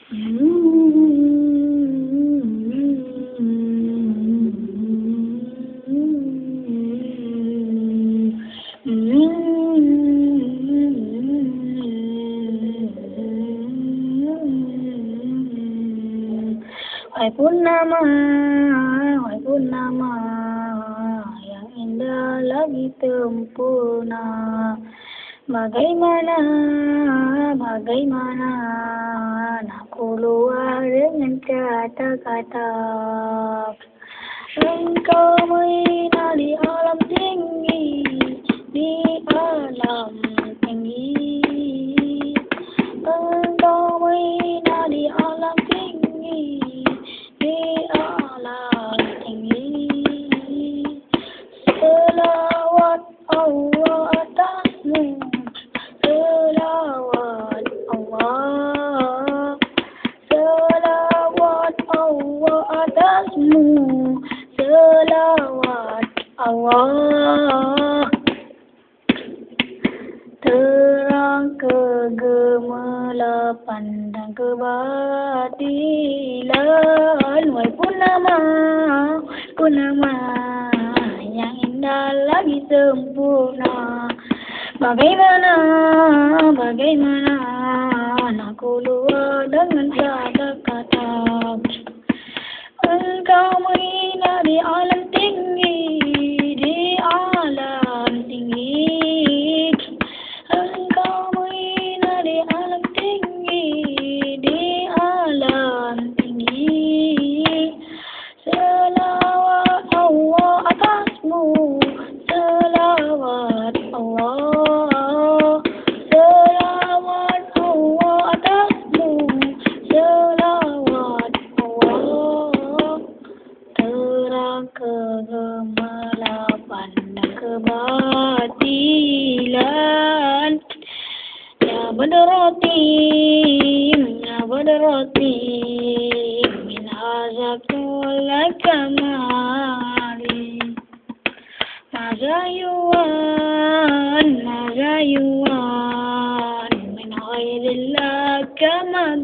Wahai purnama yang indah lagi sempurna, bagaimana nak keluar dengan kata-kata. Engkau menghina di alam tinggi, di alam tinggi. Engkau menghina di alam tinggi, di alam tinggi. Selawat Allah atasmu, selawat Allah, selawat Allah atasmu, selawat Allah. Terang kegemilapan dan kebatilan, wahai purnama yang indah lagi sempurna, bagaimana nak keluar dengan kata-kata. Engkau menghina di alam tinggi, di alam tinggi. Engkau menghina di alam tinggi, di alam tinggi. Selawat Allah atasmu, selawat Allah, selawat Allah atasmu, selawat Allah. Terang kegemilapan dan kebatilan, ya berderoti min hazatul kamali. Mazayuan min khairillah kama